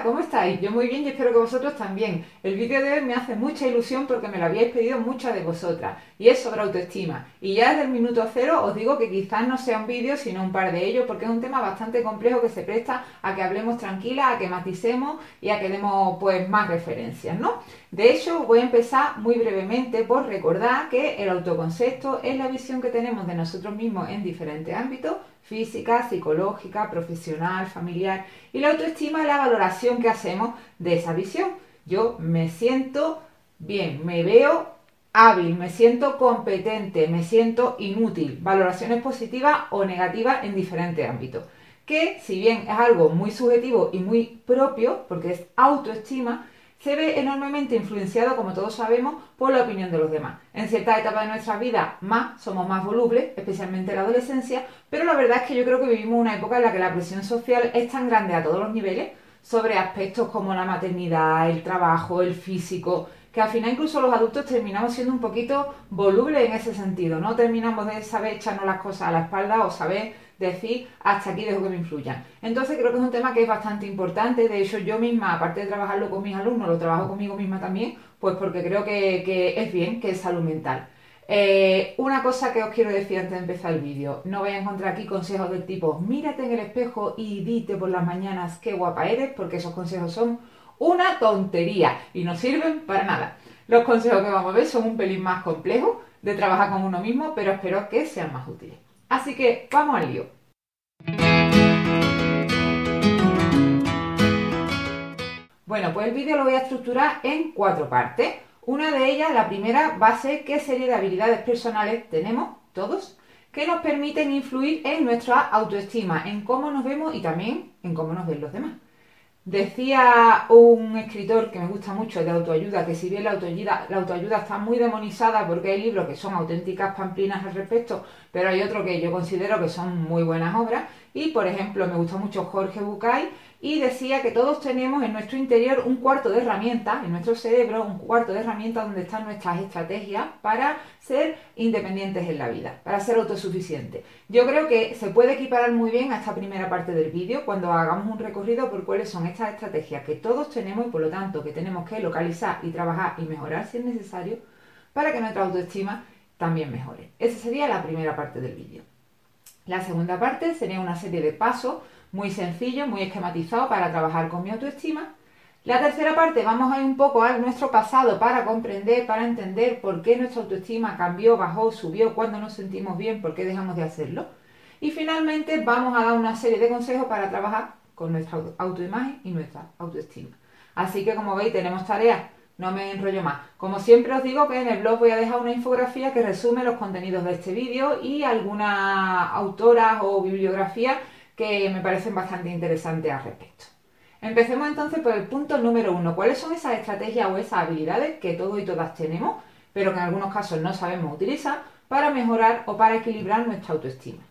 ¿cómo estáis? Yo muy bien y espero que vosotros también. El vídeo de hoy me hace mucha ilusión porque me lo habíais pedido muchas de vosotras y es sobre autoestima. Y ya desde el minuto cero os digo que quizás no sea un vídeo sino un par de ellos porque es un tema bastante complejo que se presta a que hablemos tranquila, a que maticemos y a que demos pues más referencias, ¿no? De hecho, voy a empezar muy brevemente por recordar que el autoconcepto es la visión que tenemos de nosotros mismos en diferentes ámbitos: física, psicológica, profesional, familiar, y la autoestima es la valoración que hacemos de esa visión. Yo me siento bien, me veo hábil, me siento competente, me siento inútil, valoraciones positivas o negativas en diferentes ámbitos. Que si bien es algo muy subjetivo y muy propio, porque es autoestima, se ve enormemente influenciado, como todos sabemos, por la opinión de los demás. En ciertas etapas de nuestra vida somos más volubles, especialmente en la adolescencia, pero la verdad es que yo creo que vivimos una época en la que la presión social es tan grande a todos los niveles sobre aspectos como la maternidad, el trabajo, el físico, que al final incluso los adultos terminamos siendo un poquito volubles en ese sentido, no terminamos de saber echarnos las cosas a la espalda o saber decir hasta aquí dejo que me influyan. Entonces creo que es un tema que es bastante importante. De hecho, yo misma, aparte de trabajarlo con mis alumnos, lo trabajo conmigo misma también, pues porque creo que es bien, que es salud mental. Una cosa que os quiero decir antes de empezar el vídeo: no vais a encontrar aquí consejos del tipo mírate en el espejo y dite por las mañanas qué guapa eres, porque esos consejos son una tontería y no sirven para nada. Los consejos que vamos a ver son un pelín más complejos de trabajar con uno mismo, pero espero que sean más útiles. Así que vamos al lío. Bueno, pues el vídeo lo voy a estructurar en 4 partes. Una de ellas, la primera, va a ser qué serie de habilidades personales tenemos todos que nos permiten influir en nuestra autoestima, en cómo nos vemos y también en cómo nos ven los demás. Decía un escritor que me gusta mucho de autoayuda que si bien la autoayuda está muy demonizada porque hay libros que son auténticas pamplinas al respecto, pero hay otros que yo considero que son muy buenas obras. Y por ejemplo me gusta mucho Jorge Bucay, y decía que todos tenemos en nuestro interior un cuarto de herramientas, en nuestro cerebro un cuarto de herramientas donde están nuestras estrategias para ser independientes en la vida, para ser autosuficientes. Yo creo que se puede equiparar muy bien a esta primera parte del vídeo cuando hagamos un recorrido por cuáles son estas estrategias que todos tenemos y por lo tanto que tenemos que localizar y trabajar y mejorar si es necesario para que nuestra autoestima también mejore. Esa sería la primera parte del vídeo. La segunda parte sería una serie de pasos muy sencillos, muy esquematizados para trabajar con mi autoestima. La tercera parte vamos a ir un poco a nuestro pasado para comprender, para entender por qué nuestra autoestima cambió, bajó, subió, cuándo nos sentimos bien, por qué dejamos de hacerlo. Y finalmente vamos a dar una serie de consejos para trabajar con nuestra autoimagen y nuestra autoestima. Así que como veis tenemos tareas, no me enrollo más. Como siempre os digo que en el blog voy a dejar una infografía que resume los contenidos de este vídeo y algunas autoras o bibliografías que me parecen bastante interesantes al respecto. Empecemos entonces por el punto número 1. ¿Cuáles son esas estrategias o esas habilidades que todos y todas tenemos, pero que en algunos casos no sabemos utilizar para mejorar o para equilibrar nuestra autoestima?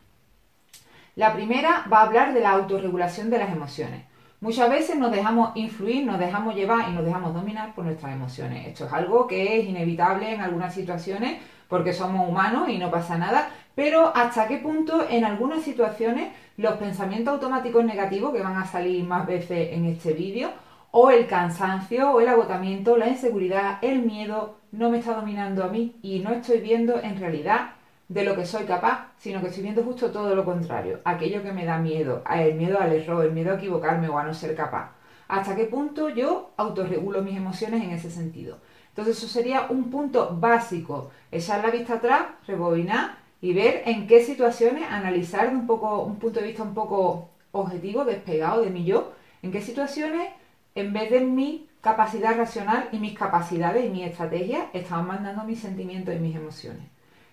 La primera va a hablar de la autorregulación de las emociones. Muchas veces nos dejamos influir, nos dejamos llevar y nos dejamos dominar por nuestras emociones. Esto es algo que es inevitable en algunas situaciones porque somos humanos y no pasa nada, pero ¿hasta qué punto en algunas situaciones los pensamientos automáticos negativos, que van a salir más veces en este vídeo, o el cansancio, o el agotamiento, la inseguridad, el miedo, no me está dominando a mí y no estoy viendo en realidad de lo que soy capaz, sino que estoy viendo justo todo lo contrario, aquello que me da miedo, el miedo al error, el miedo a equivocarme o a no ser capaz? ¿Hasta qué punto yo autorregulo mis emociones en ese sentido? Entonces eso sería un punto básico: echar la vista atrás, rebobinar y ver en qué situaciones, analizar de un punto de vista un poco objetivo, despegado de mi yo, en qué situaciones, en vez de mi capacidad racional y mis capacidades y mis estrategias, estaban mandando mis sentimientos y mis emociones.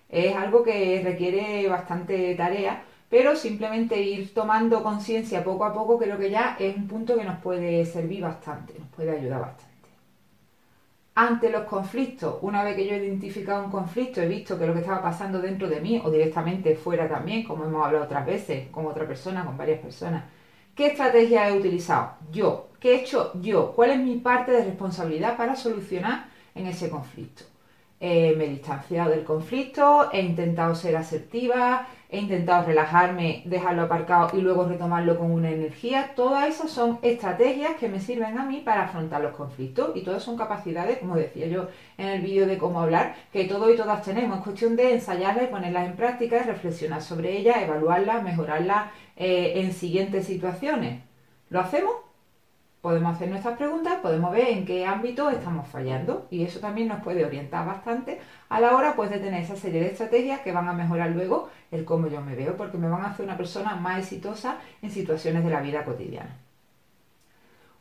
Es algo que requiere bastante tarea, pero simplemente ir tomando conciencia poco a poco creo que ya es un punto que nos puede servir bastante, nos puede ayudar bastante. Ante los conflictos, una vez que yo he identificado un conflicto, he visto que lo que estaba pasando dentro de mí o directamente fuera también, como hemos hablado otras veces, con otra persona, con varias personas, ¿qué estrategia he utilizado? Yo. ¿Qué he hecho yo? ¿Cuál es mi parte de responsabilidad para solucionar en ese conflicto? Me he distanciado del conflicto, he intentado ser asertiva, he intentado relajarme, dejarlo aparcado y luego retomarlo con una energía. Todas esas son estrategias que me sirven a mí para afrontar los conflictos y todas son capacidades, como decía yo en el vídeo de cómo hablar, que todos y todas tenemos. Es cuestión de ensayarlas y ponerlas en práctica, reflexionar sobre ellas, evaluarlas, mejorarlas en siguientes situaciones. ¿Lo hacemos? Podemos hacer nuestras preguntas, podemos ver en qué ámbito estamos fallando y eso también nos puede orientar bastante a la hora pues, de tener esa serie de estrategias que van a mejorar luego el cómo yo me veo, porque me van a hacer una persona más exitosa en situaciones de la vida cotidiana.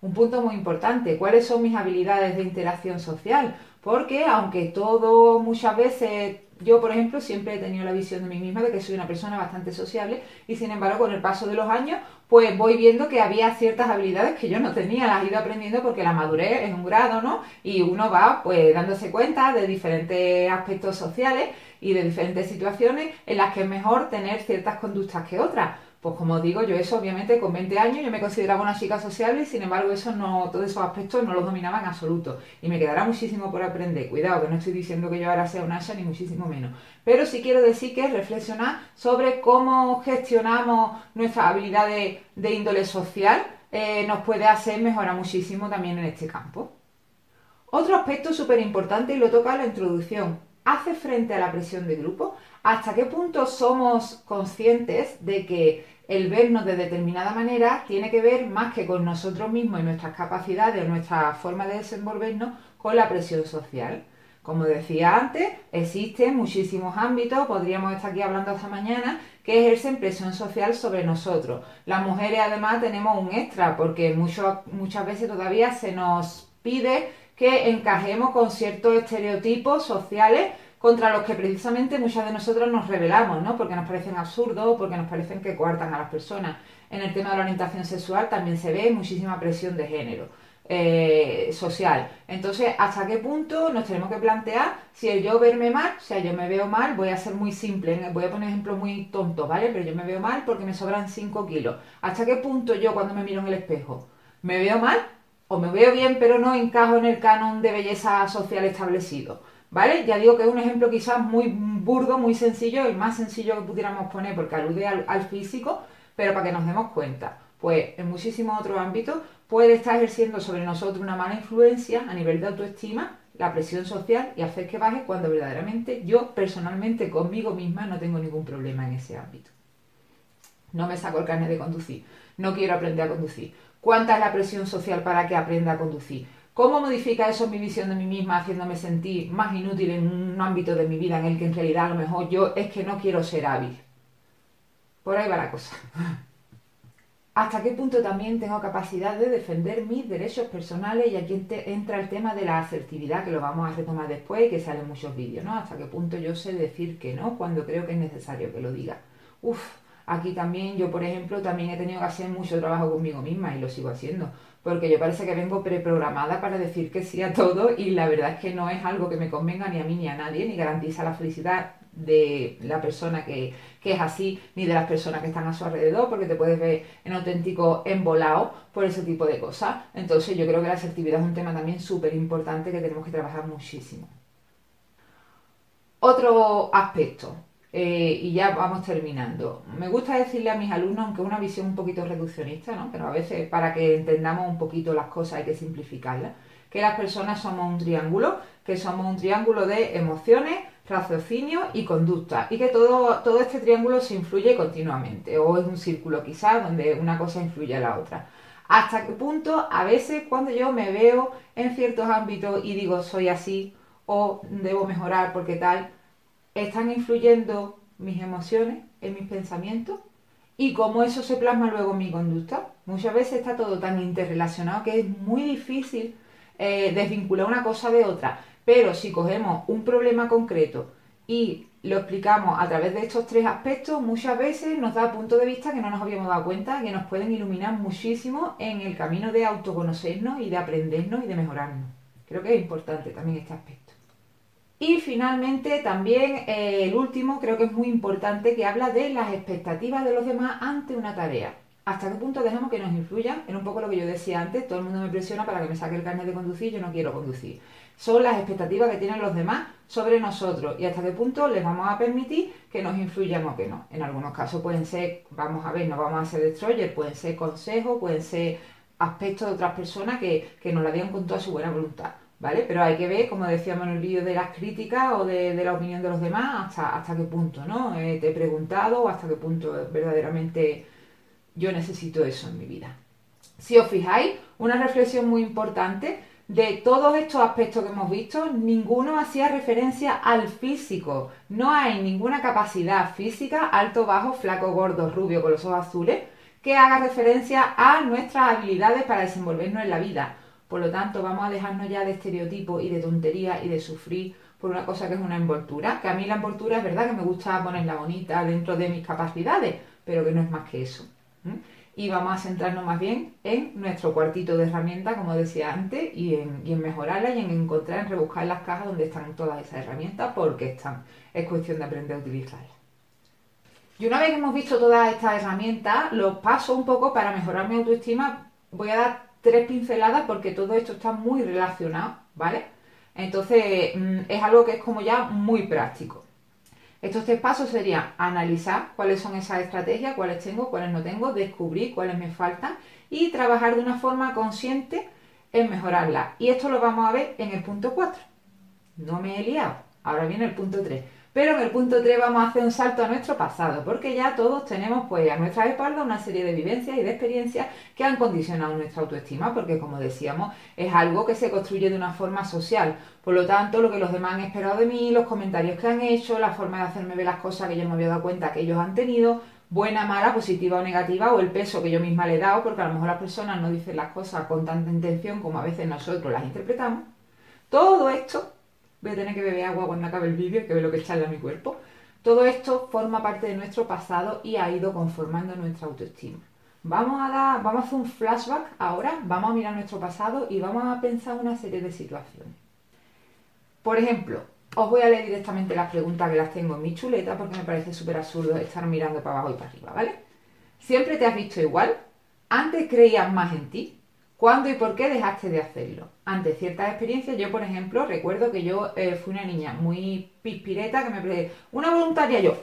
Un punto muy importante, ¿cuáles son mis habilidades de interacción social? Porque aunque todo muchas veces, yo por ejemplo siempre he tenido la visión de mí misma de que soy una persona bastante sociable y sin embargo con el paso de los años pues voy viendo que había ciertas habilidades que yo no tenía, las he ido aprendiendo porque la madurez es un grado, ¿no? Y uno va pues dándose cuenta de diferentes aspectos sociales y de diferentes situaciones en las que es mejor tener ciertas conductas que otras. Pues como digo, yo eso obviamente con 20 años yo me consideraba una chica sociable y sin embargo eso no, todos esos aspectos no los dominaba en absoluto. Y me quedará muchísimo por aprender. Cuidado, que no estoy diciendo que yo ahora sea un asa ni muchísimo menos. Pero sí quiero decir que reflexionar sobre cómo gestionamos nuestras habilidades de índole social nos puede hacer mejorar muchísimo también en este campo. Otro aspecto súper importante y lo toca la introducción. ¿Hace frente a la presión de grupo? ¿Hasta qué punto somos conscientes de que el vernos de determinada manera tiene que ver más que con nosotros mismos y nuestras capacidades o nuestra forma de desenvolvernos con la presión social? Como decía antes, existen muchísimos ámbitos, podríamos estar aquí hablando hasta mañana, que ejercen presión social sobre nosotros. Las mujeres además tenemos un extra porque muchas veces todavía se nos pide que encajemos con ciertos estereotipos sociales contra los que precisamente muchas de nosotros nos rebelamos, ¿no? Porque nos parecen absurdos, porque nos parecen que coartan a las personas. En el tema de la orientación sexual también se ve muchísima presión de género social. Entonces, ¿hasta qué punto nos tenemos que plantear si el yo verme mal, o sea, yo me veo mal, voy a ser muy simple, voy a poner ejemplos muy tontos, ¿vale? Pero yo me veo mal porque me sobran 5 kilos. ¿Hasta qué punto yo cuando me miro en el espejo me veo mal? O me veo bien pero no encajo en el canon de belleza social establecido, ¿vale? Ya digo que es un ejemplo quizás muy burdo, muy sencillo, el más sencillo que pudiéramos poner porque alude al físico, pero para que nos demos cuenta, pues en muchísimos otros ámbitos puede estar ejerciendo sobre nosotros una mala influencia a nivel de autoestima, la presión social y hacer que baje cuando verdaderamente yo personalmente conmigo misma no tengo ningún problema en ese ámbito. No me saco el carnet de conducir, no quiero aprender a conducir. ¿Cuánta es la presión social para que aprenda a conducir? ¿Cómo modifica eso mi visión de mí misma haciéndome sentir más inútil en un ámbito de mi vida en el que en realidad a lo mejor yo es que no quiero ser hábil? Por ahí va la cosa. ¿Hasta qué punto también tengo capacidad de defender mis derechos personales? Y aquí entra el tema de la asertividad, que lo vamos a retomar después y que sale en muchos vídeos, ¿no? ¿Hasta qué punto yo sé decir que no cuando creo que es necesario que lo diga? Aquí también yo, por ejemplo, también he tenido que hacer mucho trabajo conmigo misma y lo sigo haciendo, porque yo parece que vengo preprogramada para decir que sí a todo y la verdad es que no es algo que me convenga ni a mí ni a nadie, ni garantiza la felicidad de la persona que es así, ni de las personas que están a su alrededor, porque te puedes ver en auténtico embolado por ese tipo de cosas. Entonces yo creo que la asertividad es un tema también súper importante que tenemos que trabajar muchísimo. Otro aspecto, y ya vamos terminando. Me gusta decirle a mis alumnos, aunque es una visión un poquito reduccionista, ¿no? Pero a veces para que entendamos un poquito las cosas hay que simplificarlas, que las personas somos un triángulo, que somos un triángulo de emociones, raciocinio y conducta, y que todo este triángulo se influye continuamente, o es un círculo quizás donde una cosa influye a la otra. ¿Hasta qué punto a veces cuando yo me veo en ciertos ámbitos y digo soy así o debo mejorar porque tal, están influyendo mis emociones en mis pensamientos y cómo eso se plasma luego en mi conducta? Muchas veces está todo tan interrelacionado que es muy difícil desvincular una cosa de otra, pero si cogemos un problema concreto y lo explicamos a través de estos tres aspectos, muchas veces nos da puntos de vista que no nos habíamos dado cuenta, que nos pueden iluminar muchísimo en el camino de autoconocernos y de aprendernos y de mejorarnos. Creo que es importante también este aspecto. Y finalmente también el último creo que es muy importante, que habla de las expectativas de los demás ante una tarea. ¿Hasta qué punto dejamos que nos influyan? Era un poco lo que yo decía antes, todo el mundo me presiona para que me saque el carnet de conducir, yo no quiero conducir. Son las expectativas que tienen los demás sobre nosotros y hasta qué punto les vamos a permitir que nos influyan o que no. En algunos casos pueden ser, vamos a ver, no vamos a ser destroyer, pueden ser consejos, pueden ser aspectos de otras personas que nos la digan con toda su buena voluntad, ¿vale? Pero hay que ver, como decíamos en el vídeo de las críticas o de la opinión de los demás, hasta qué punto, ¿no? Te he preguntado hasta qué punto verdaderamente yo necesito eso en mi vida. Si os fijáis, una reflexión muy importante, de todos estos aspectos que hemos visto, ninguno hacía referencia al físico. No hay ninguna capacidad física, alto, bajo, flaco, gordo, rubio, con los ojos azules, que haga referencia a nuestras habilidades para desenvolvernos en la vida. Por lo tanto, vamos a dejarnos ya de estereotipos y de tonterías y de sufrir por una cosa que es una envoltura. Que a mí la envoltura es verdad que me gusta ponerla bonita dentro de mis capacidades, pero que no es más que eso. Y vamos a centrarnos más bien en nuestro cuartito de herramientas, como decía antes, y en mejorarla y en encontrar, en rebuscar las cajas donde están todas esas herramientas, porque están. Es cuestión de aprender a utilizarlas. Y una vez que hemos visto todas estas herramientas, los paso un poco para mejorar mi autoestima. Voy a dar 3 pinceladas porque todo esto está muy relacionado, ¿vale? Entonces, es algo que es como ya muy práctico. Estos 3 pasos serían analizar cuáles son esas estrategias, cuáles tengo, cuáles no tengo, descubrir cuáles me faltan y trabajar de una forma consciente en mejorarlas. Y esto lo vamos a ver en el punto 4. No me he liado. Ahora viene el punto 3. Pero en el punto 3 vamos a hacer un salto a nuestro pasado, porque ya todos tenemos pues a nuestra espalda una serie de vivencias y de experiencias que han condicionado nuestra autoestima, porque como decíamos, es algo que se construye de una forma social. Por lo tanto, lo que los demás han esperado de mí, los comentarios que han hecho, la forma de hacerme ver las cosas que yo me había dado cuenta que ellos han tenido, buena, mala, positiva o negativa, o el peso que yo misma le he dado, porque a lo mejor las personas no dicen las cosas con tanta intención como a veces nosotros las interpretamos. Todo esto, voy a tener que beber agua cuando acabe el vídeo, que ve lo que está en mi cuerpo. Todo esto forma parte de nuestro pasado y ha ido conformando nuestra autoestima. Vamos a hacer un flashback ahora, vamos a mirar nuestro pasado y vamos a pensar una serie de situaciones. Por ejemplo, os voy a leer directamente las preguntas que las tengo en mi chuleta porque me parece súper absurdo estar mirando para abajo y para arriba, ¿vale? ¿Siempre te has visto igual? ¿Antes creías más en ti? ¿Cuándo y por qué dejaste de hacerlo? Ante ciertas experiencias, yo por ejemplo recuerdo que yo fui una niña muy pispireta, una voluntaria yo,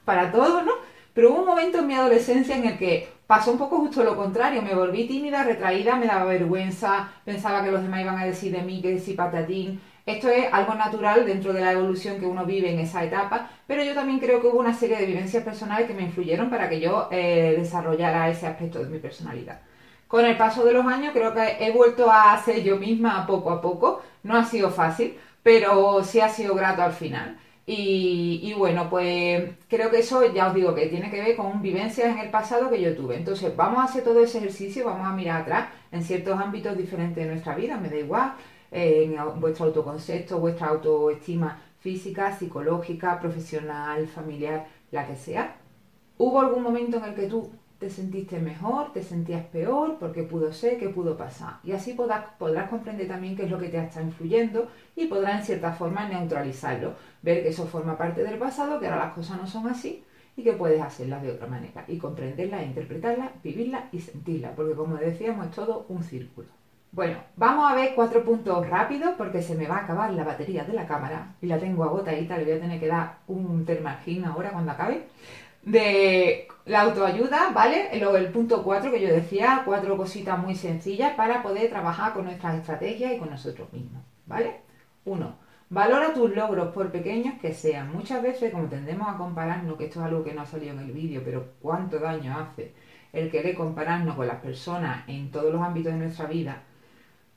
para todo, ¿no? Pero hubo un momento en mi adolescencia en el que pasó un poco justo lo contrario, me volví tímida, retraída, me daba vergüenza, pensaba que los demás iban a decir de mí que sí patatín. Esto es algo natural dentro de la evolución que uno vive en esa etapa, pero yo también creo que hubo una serie de vivencias personales que me influyeron para que yo desarrollara ese aspecto de mi personalidad. Con el paso de los años creo que he vuelto a ser yo misma poco a poco. No ha sido fácil, pero sí ha sido grato al final. Y bueno, pues creo que eso ya os digo que tiene que ver con vivencias en el pasado que yo tuve. Entonces vamos a hacer todo ese ejercicio, vamos a mirar atrás en ciertos ámbitos diferentes de nuestra vida, me da igual, en vuestro autoconcepto, vuestra autoestima física, psicológica, profesional, familiar, la que sea. ¿Hubo algún momento en el que tú te sentiste mejor, te sentías peor, porque pudo ser, qué pudo pasar? Y así podrás comprender también qué es lo que te está influyendo y podrás en cierta forma neutralizarlo, ver que eso forma parte del pasado, que ahora las cosas no son así y que puedes hacerlas de otra manera y comprenderlas, interpretarlas, vivirlas y sentirlas, porque como decíamos es todo un círculo. Bueno, vamos a ver 4 puntos rápidos porque se me va a acabar la batería de la cámara y la tengo agotadita, le voy a tener que dar un termalgin ahora cuando acabe. De la autoayuda, ¿vale? El punto 4 que yo decía, 4 cositas muy sencillas para poder trabajar con nuestras estrategias y con nosotros mismos, ¿vale? 1. Valora tus logros por pequeños que sean. Muchas veces, como tendemos a compararnos, que esto es algo que no ha salido en el vídeo, pero cuánto daño hace el querer compararnos con las personas en todos los ámbitos de nuestra vida.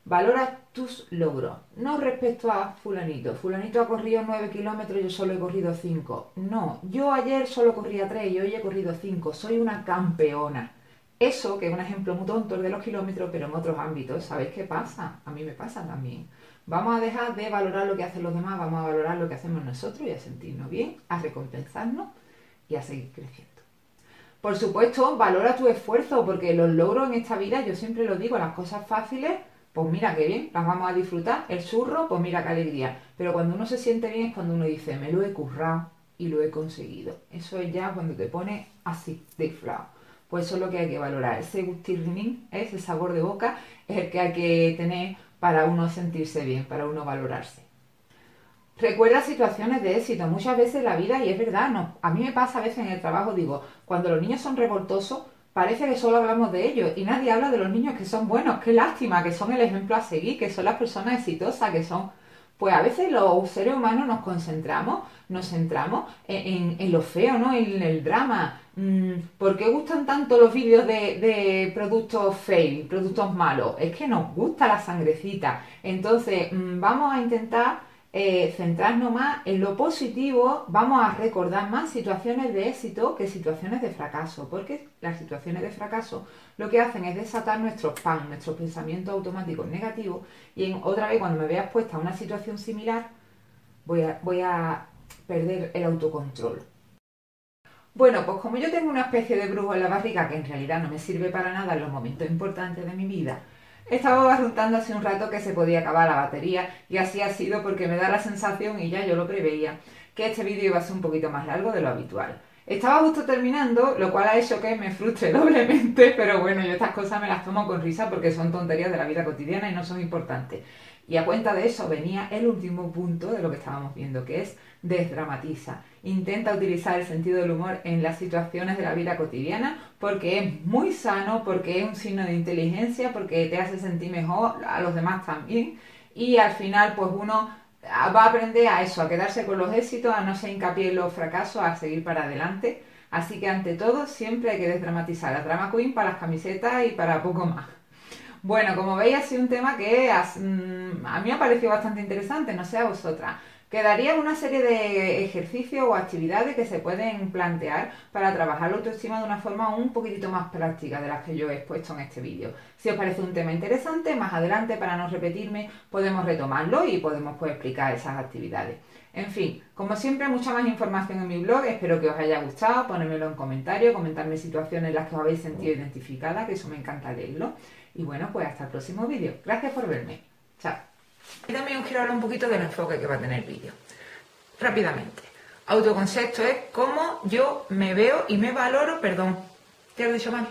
Valora tus logros, no respecto a fulanito. Fulanito ha corrido 9 kilómetros, yo solo he corrido 5. No, yo ayer solo corría 3 y hoy he corrido 5. Soy una campeona. Eso, que es un ejemplo muy tonto de los kilómetros, pero en otros ámbitos, ¿sabéis qué pasa? A mí me pasa también. Vamos a dejar de valorar lo que hacen los demás, vamos a valorar lo que hacemos nosotros y a sentirnos bien, a recompensarnos y a seguir creciendo. Por supuesto, valora tu esfuerzo, porque los logros en esta vida, yo siempre lo digo, las cosas fáciles, pues mira qué bien, las vamos a disfrutar. El surro, pues mira qué alegría. Pero cuando uno se siente bien es cuando uno dice, me lo he currado y lo he conseguido. Eso es ya cuando te pones así, de inflado. pues eso es lo que hay que valorar. Ese gustirrinín, ese sabor de boca, es el que hay que tener para uno sentirse bien, para uno valorarse. Recuerda situaciones de éxito. Muchas veces en la vida, y es verdad, no, a mí me pasa a veces en el trabajo, digo, cuando los niños son revoltosos, parece que solo hablamos de ellos y nadie habla de los niños que son buenos. Qué lástima, que son el ejemplo a seguir, que son las personas exitosas, que son... Pues a veces los seres humanos nos centramos en lo feo, ¿no? En el drama. ¿Por qué gustan tanto los vídeos de productos fail, productos malos? Es que nos gusta la sangrecita. Entonces, vamos a intentar centrarnos más en lo positivo, vamos a recordar más situaciones de éxito que situaciones de fracaso, porque las situaciones de fracaso lo que hacen es desatar nuestros nuestros pensamientos automáticos negativos, y otra vez cuando me veas puesta a una situación similar voy a perder el autocontrol. Bueno, pues como yo tengo una especie de brujo en la barriga que en realidad no me sirve para nada en los momentos importantes de mi vida, estaba barruntando hace un rato que se podía acabar la batería, y así ha sido porque me da la sensación, y ya yo lo preveía, que este vídeo iba a ser un poquito más largo de lo habitual. Estaba justo terminando, lo cual ha hecho que me frustre doblemente, pero bueno, yo estas cosas me las tomo con risa porque son tonterías de la vida cotidiana y no son importantes. Y a cuenta de eso venía el último punto de lo que estábamos viendo, que es desdramatiza. Intenta utilizar el sentido del humor en las situaciones de la vida cotidiana porque es muy sano, porque es un signo de inteligencia, porque te hace sentir mejor, a los demás también, y al final pues uno va a aprender a eso, a quedarse con los éxitos, a no ser hincapié en los fracasos, a seguir para adelante. Así que ante todo siempre hay que desdramatizar. La drama queen para las camisetas y para poco más. Bueno, como veis ha sido un tema que a mí me ha parecido bastante interesante, no sé a vosotras. Quedaría una serie de ejercicios o actividades que se pueden plantear para trabajar la autoestima de una forma un poquitito más práctica de las que yo he expuesto en este vídeo. Si os parece un tema interesante, más adelante, para no repetirme, podemos retomarlo y podemos pues explicar esas actividades. En fin, como siempre, mucha más información en mi blog, espero que os haya gustado, ponérmelo en comentarios, comentarme situaciones en las que os habéis sentido identificadas, que eso me encanta leerlo. Y bueno, pues hasta el próximo vídeo. Gracias por verme. Chao. Y también os quiero hablar un poquito del enfoque que va a tener el vídeo. Rápidamente. Autoconcepto es cómo yo me veo y me valoro, perdón, ¿te lo he dicho mal?